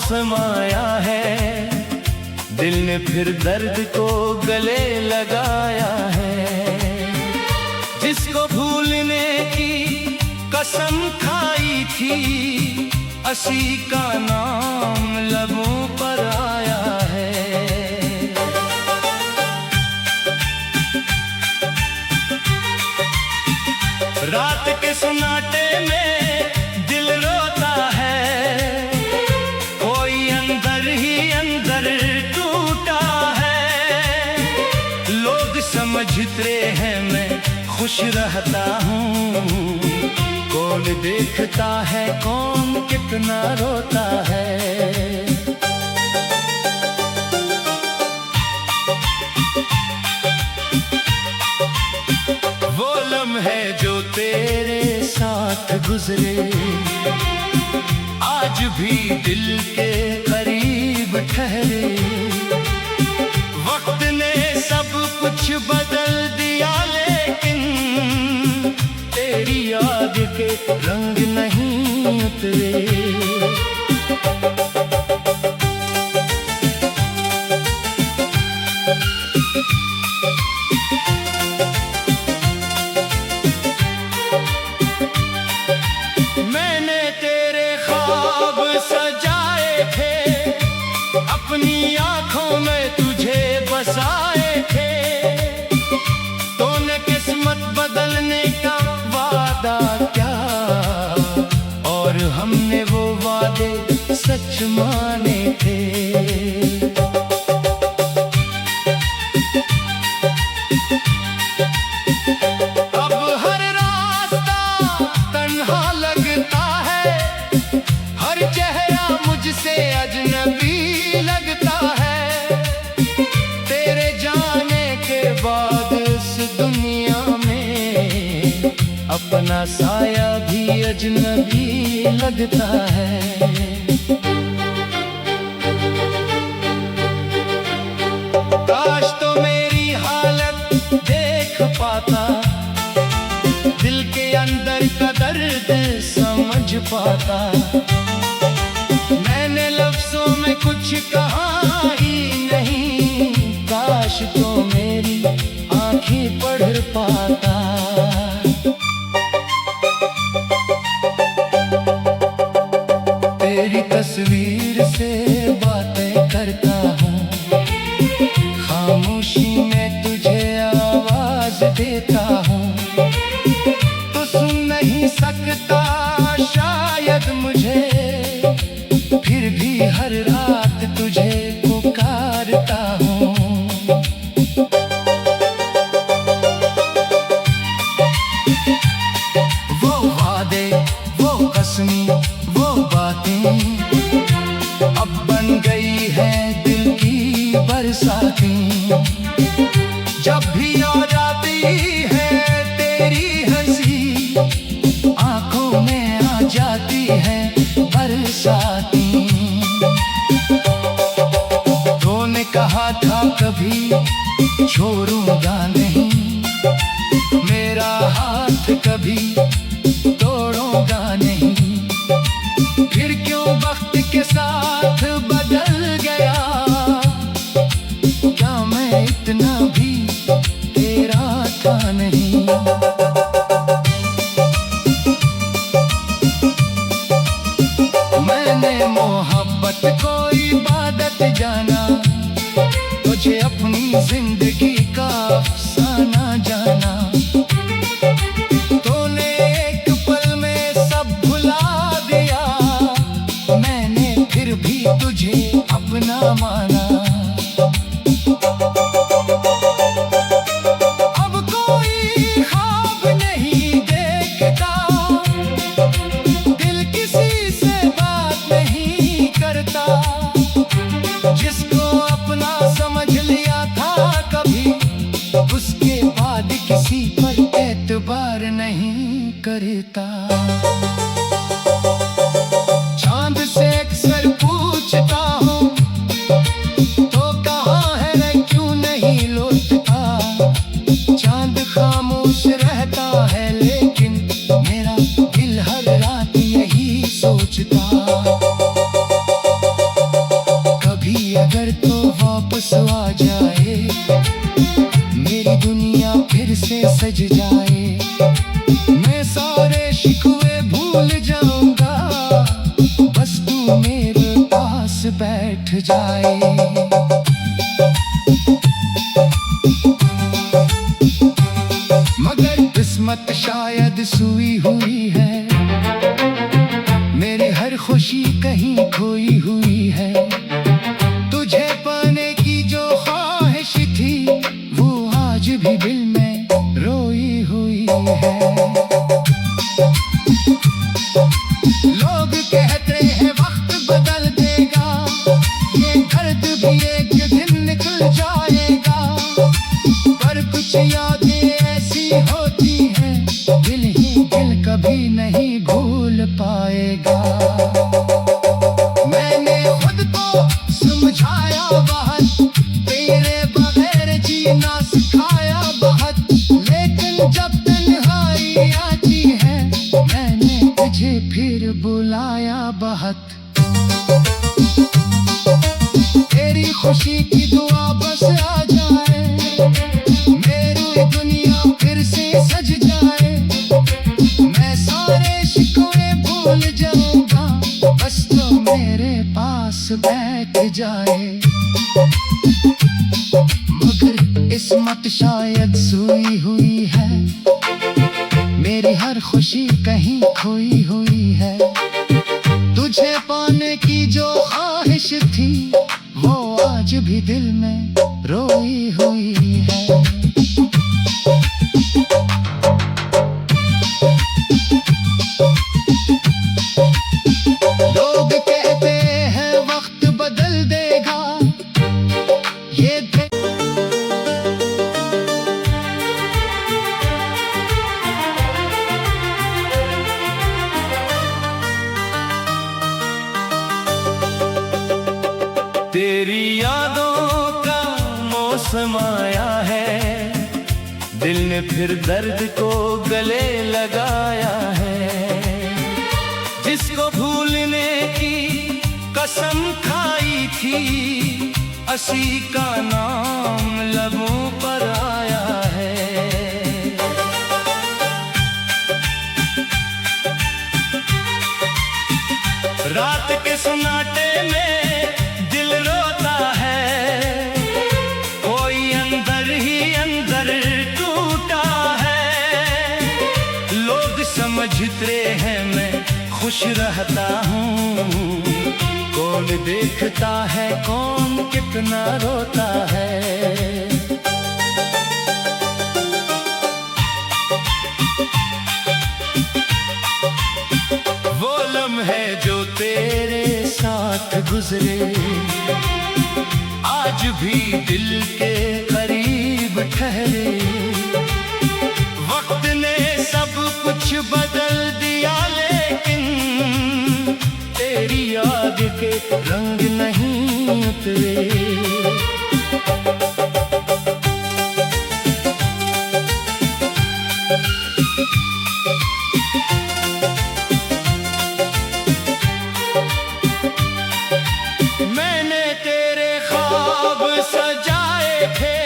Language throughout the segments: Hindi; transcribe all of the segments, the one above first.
समाया है, दिल ने फिर दर्द को गले लगाया है। जिसको भूलने की कसम खाई थी, असी का नाम लबों पर आया है। रात के सन्नाटे में दिल रोता है, कोई अंदर ही अंदर टूटा है। लोग समझते हैं मैं खुश रहता हूँ, कौन देखता है कौन कितना रोता है। वो लम्हे जो तेरे साथ गुजरे, आज भी दिल के करीब ठहरे। वक्त ने सब कुछ बदल दिया, लेकिन तेरी याद के रंग नहीं उतरे। मैंने तेरे ख्वाब सजाए थे, अपनी आंखों में तुझे बसाए थे। तूने किस्मत बदलने का वादा क्या, और हमने वो वादे सच माने थे। अब हर रास्ता तन्हा लगता है, हर चेहरा मुझसे अजनबी लगता है। तेरे जाने के बाद इस दुनिया में अपना साया भी अजनबी लगता है। काश तो मेरी हालत देख पाता, दिल के अंदर का दर्द समझ पाता। मैंने लफ्जों में कुछ कहा ही नहीं, काश तो मेरी आंखें पढ़ पाता। तेरी तस्वीर से बातें करता हूँ, खामोशी में तुझे आवाज देता हूँ। तो सुन नहीं सकता शायद मुझे, फिर भी हर रात तुझे पुकारता हूँ। वो वादे, वो कसमें, वो बातें अब बन गई है दिल की बरसातें। जब भी आ जाती है तेरी हंसी, आंखों में आ जाती है बरसातें। तूने कहा था कभी छोड़ूंगा नहीं, मेरा हाथ कभी तोड़ूंगा नहीं। फिर क्यों वक्त के साथ बदल गया, क्या मैं इतना भी तेरा था नहीं। मैंने मोहब्बत को इबादत जाना, तुझे अपनी जिंदगी का अफसाना जाना। तूने एक पल में सब भुला दिया, मैंने फिर भी तुझे अपना माना। अब कोई ख्वाब नहीं देखता, दिल किसी से बात नहीं करता। जिसको अपना समझ लिया था कभी, उसके बाद किसी पर एतबार नहीं करता। चांद से अक्सर पूछता हूँ, सज जाए, मैं सारे शिकवे भूल जाऊंगा, बस तू मेरे पास बैठ जाए। मगर किस्मत शायद सुई हुई है, मेरी हर खुशी कहीं खोई हुई है। तुझे पाने की जो ख्वाहिश थी वो आज भी दिल में रोई हुई है। लोग कहते हैं वक्त बदल देगा, ये दर्द भी एक दिन निकल जाएगा, पर कुछ यादें ऐसी होती हैं दिल ही दिल कभी नहीं भूल पाएगा। मैंने खुद को समझाया बहुत, तेरे बगैर जीना सिखाया बहुत, लेकिन जब तन्हाई आती है मैंने तुझे फिर बुलाया बहुत। तेरी खुशी की दुआ बस आ जाए, मेरी दुनिया फिर से सज जाए, मैं सारे शिकवे भूल जाऊंगा, बस तो मेरे पास बैठ जाए। मगर किस्मत शायद सोई हुई है, मेरी हर खुशी कहीं खोई हुई है। तुझे पाने की जो ख्वाहिश थी वो आज भी दिल में रोई हुई है। लोग कहते हैं वक्त बदल देगा, ये तेरी यादों का मौसम आया है, दिल ने फिर दर्द को गले लगाया है। जिसको भूलने की कसम खाई थी, असी का नाम लबों पर आया है। रात के सन्नाटे में दिल रोता है, कोई अंदर ही अंदर टूटा है। लोग समझते हैं मैं खुश रहता हूँ, कौन देखता है कौन कितना रोता है। वो लम्हे जो तेरे साथ गुजरे आज भी दिल के करीब ठहरे। वक्त ने सब कुछ बदल दिया लेकिन तेरी याद के रंग नहीं उतरे। मैंने तेरे ख्वाब सजाए थे,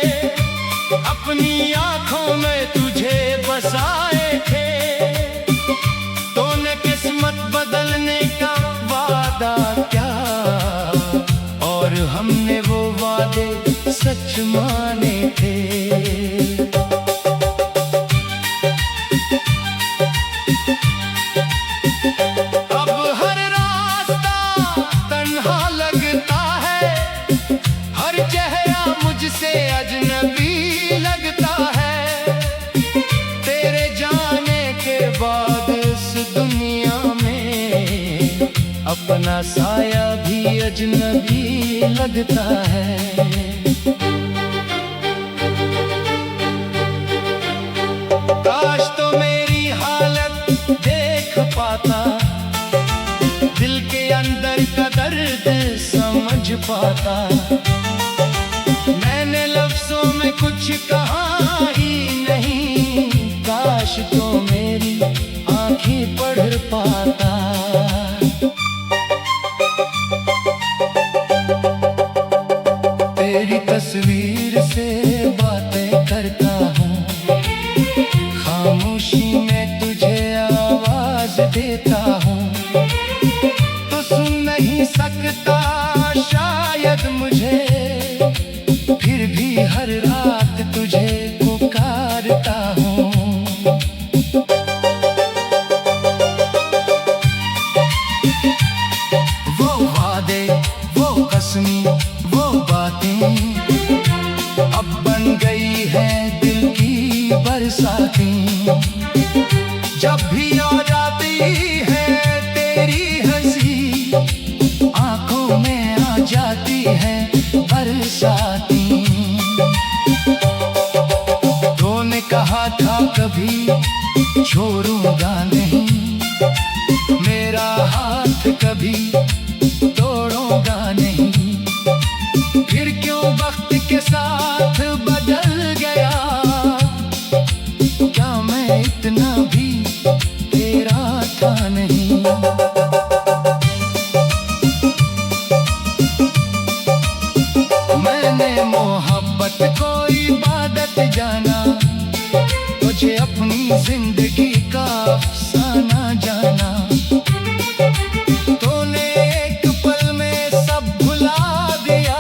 अपनी आंखों में तुझे बसाए थे। तूने किस्मत बदलने का वादा किया और हमने वो वादे सच माने थे। अब हर रास्ता तन्हा लगता है, हर चेहरा मुझसे अजनबी लगता है। तेरे जाने के बाद इस दुनिया में अपना साया भी अजनबी लगता है। काश तो मेरी हालत देख पाता, दिल के अंदर का दर्द समझ पाता। मैंने लफ्जों में कुछ कहा ही नहीं, काश तो मेरी आंखें पढ़ पाता। तेरी तस्वीर से बातें करता हूँ, खामोशी में तुझे आवाज देता हूँ, तो सुन नहीं सकता शायद मुझे, फिर भी हर रात तुझे पुकारता हूँ। वो वादे, वो कसमें, वो बातें अब बन गई है दिल की बरसातें। जब भी आ जाती है तेरी हंसी, आंखों में आ जाती है बरसातें। तूने कहा था कभी छोड़ूंगा नहीं, मेरा हाथ कभी तोड़ूंगा नहीं। फिर क्यों वक्त के साथ बदल गया, क्या मैं इतना भी तेरा था नहीं। मैंने मोहब्बत को इबादत जाना, तुझे अपनी जिंदगी का अफसाना जाना। तूने एक पल में सब भुला दिया,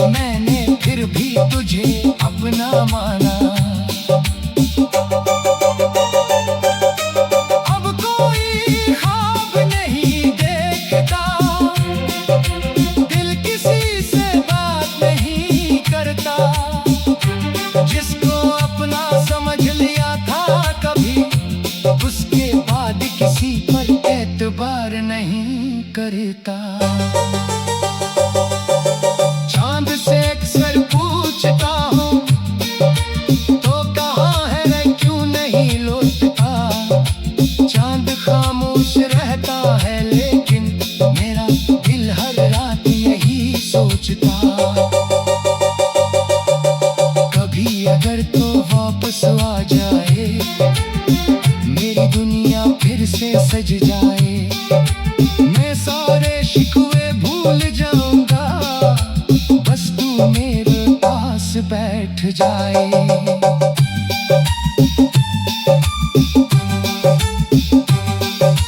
मैंने फिर भी तुझे अपना माना। अब कोई ख्वाब नहीं देखता, दिल किसी से बात नहीं करता। जिसको अपना समझ लिया था कभी, उसके बाद किसी पर एतबार नहीं करता। चांद से अक्सर पूछता हूँ, तो कहाँ है रे क्यों नहीं लौटता। चांद खामोश रहता है लेकिन मेरा दिल हर रात यही सोचता। कभी अगर तो वापस आ जाए, मेरी दुनिया फिर से सज जाए। मैं सारे शिकवे भूल जाऊंगा, बस तू मेरे पास बैठ जाए।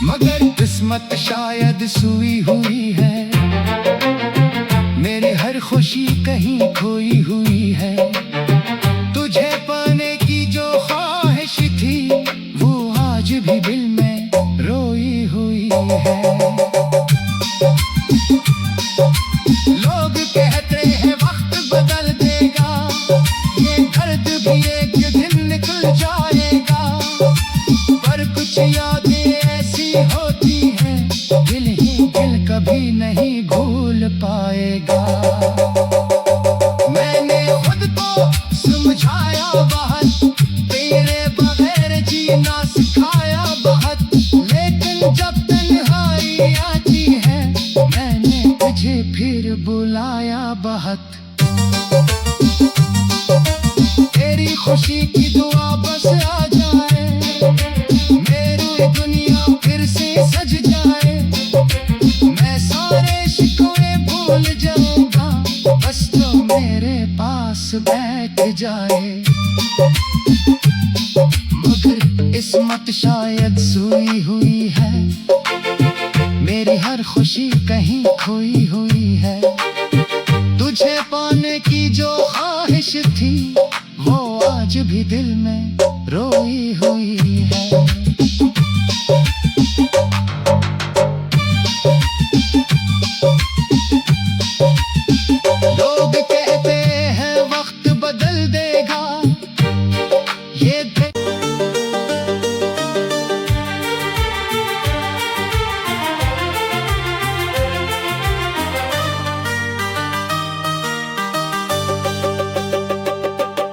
मगर किस्मत शायद सुई हुई है, मेरी हर खुशी कहीं खोई हुई है। तुझे पाने की जो ख्वाहिश थी, वो आज भी दिल में रोई हुई है। लोग कहते हैं वक्त बदल देगा, ये दर्द भी एक दिन निकल जाएगा। पर कुछ यादें ऐसी होती हैं, दिल ही दिल कभी नहीं भूल पाएगा। मैंने खुद को समझाया बहुत, तेरे बगैर जीना सिखाया बहुत। लेकिन जब तन्हाई आती है, मैंने तुझे फिर बुलाया बहुत। तेरी खुशी की दुआ बस आ जाए, मेरी दुनिया फिर से सज जाए। मैं सारे शिकवे भूल जाऊंगा, बस तो मेरे पास बैठ जाए। मगर किस्मत शायद सोई हुई है, मेरी हर खुशी कहीं खोई हुई है। तुझे पाने की जो ख्वाहिश थी, वो आज भी दिल में रोई हुई है। लोग कहते हैं वक्त बदल देगा, ये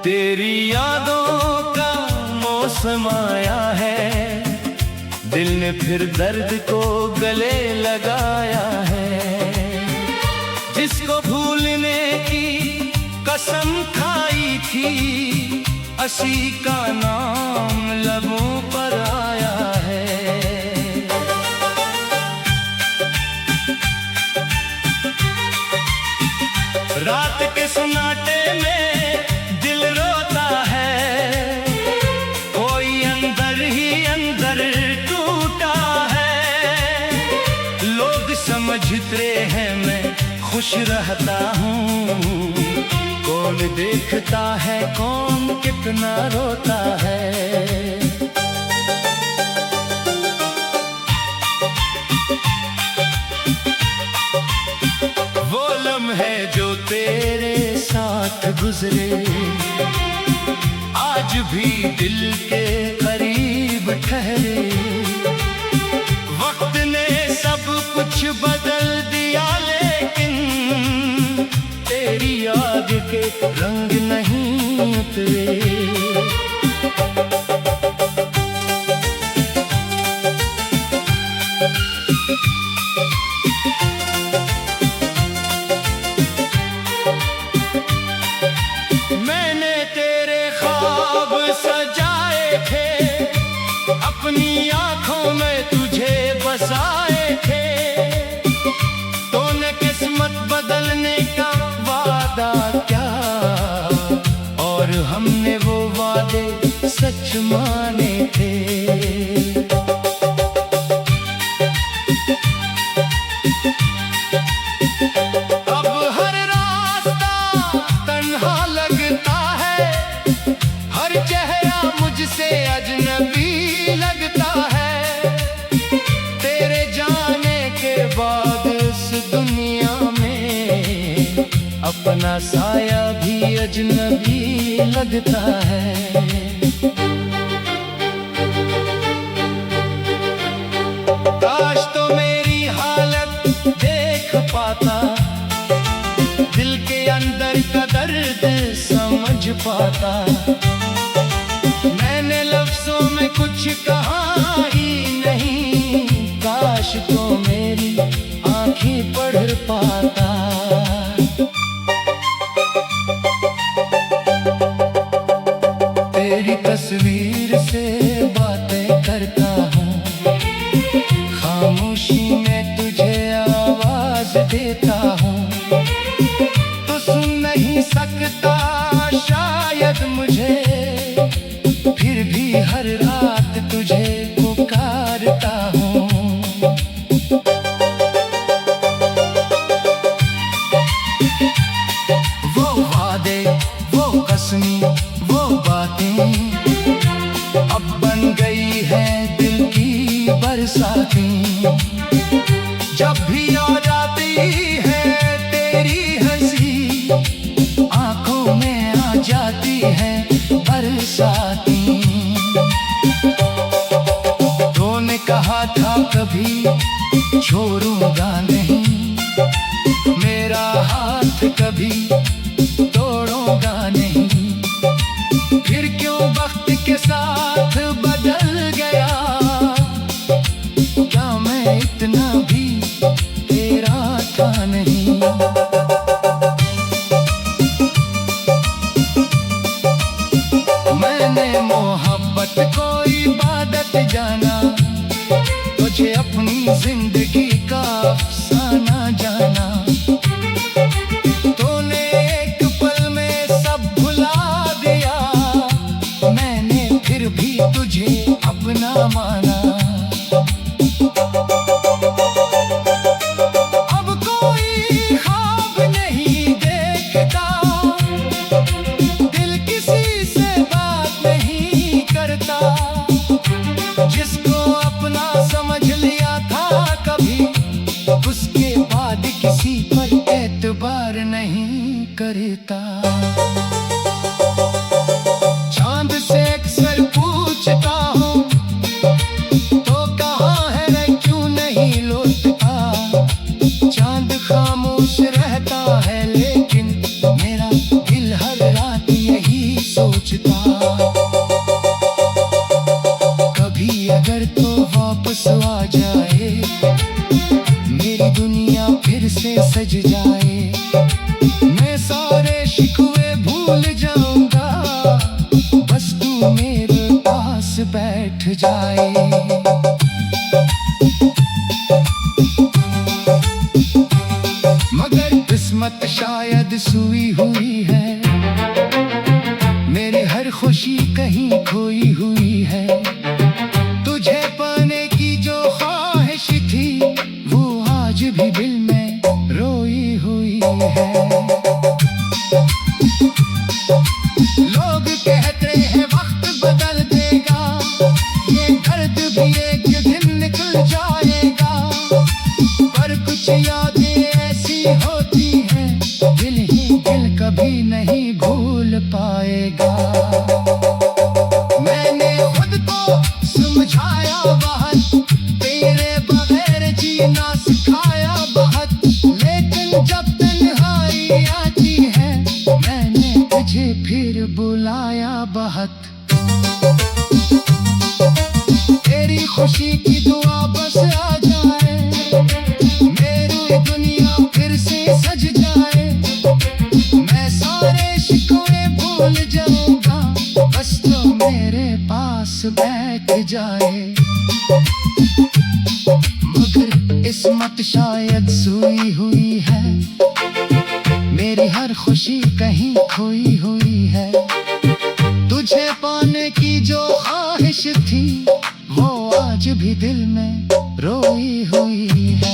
तेरी यादों का मौसम आया है, दिल ने फिर दर्द को गले लगाया है। जिसको भूलने की कसम खाई थी, असी का नाम लबों पर आया है। रात के सन्नाटे में दिल रोता है, कोई अंदर खुश रहता हूँ। कौन देखता है कौन कितना रोता है। वो लम्हे जो तेरे साथ गुजरे आज भी दिल के करीब ठहरे। वक्त ने सब कुछ बदल दिया लेकिन तेरी याद के रंग नहीं उतरे। मैंने तेरे ख्वाब सजाए थे, अपनी आंखों में तुझे बसाए थे। तूने किस्मत बदलने का वादा क्या, और हमने वो वादे सच माने थे। अब हर रास्ता तन्हा लगता है, हर चेहरा मुझसे अजनबी लगता है। तेरे जाने के बाद इस दुनिया में अपना साया भी अजनबी लगता है। काश तो मेरी हालत देख पाता, दिल के अंदर का दर्द समझ पाता। मैंने लफ्जों में कुछ कहा ही नहीं, काश तो मेरी आंखें पढ़ पाता। तेरी तस्वीर से बातें करता हूँ, खामोशी में तुझे आवाज देता हूँ। तो सुन नहीं सकता शायद मुझे, फिर भी हर रात तुझे पुकारता हूँ। वो वादे, वो कसमें, वो बातें अब बन गई है दिल की बरसातें। जब भी याद आती है तेरी हंसी, आंखों में आ जाती है बरसातें। तूने कहा था कभी छोड़ूंगा नहीं, मेरा हाथ कभी तोड़ूंगा नहीं। फिर क्यों वक्त के साथ बदल गया, क्या मैं इतना भी तेरा था नहीं। मैंने मोहब्बत को इबादत जाना, तुझे अपनी जिंदगी का अफसाना जाना। तूने एक पल में सब भुला दिया, मैंने फिर भी तुझे अपना माना। अब कोई ख्वाब नहीं देखता, दिल किसी से बात नहीं करता। जिसको अपना समझ लिया था कभी, उसके बाद किसी पर एतबार नहीं करता। चांद से अक्सर पूछता हूँ, तो कहाँ है रे क्यों नहीं लौटता। चांद खामोश रहता है लेकिन मेरा दिल हर रात यही सोचता। कभी अगर तो वापस आ जाए, मेरी दुनिया फिर से सज जाए। मैं सारे शिकवे भूल जाऊंगा, बस तू मेरे पास बैठ जाए। मगर किस्मत शायद सुई हुई है, मेरी हर खुशी कहीं खोई हुई है। तुझे पाने की जो ख्वाहिश थी, वो आज भी दिल में रोई हुई बात शायद सुई हुई है, मेरी हर खुशी कहीं खोई हुई है। तुझे पाने की जो ख्वाहिश थी वो आज भी दिल में रोई हुई है।